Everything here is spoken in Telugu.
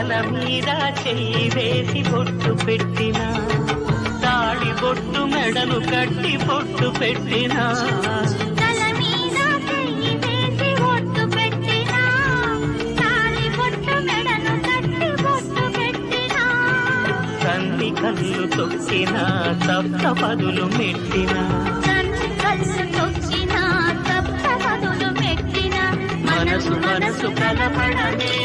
తల మీద చెయ్యి వేసి బొట్టు పెట్టినా తాళి బొట్టు మెడను కట్టి బొట్టు పెట్టినా తన్ని కళ్ళు తొక్కినా సప్త పదులు మెట్టినా మనసు మనసు కలపడమే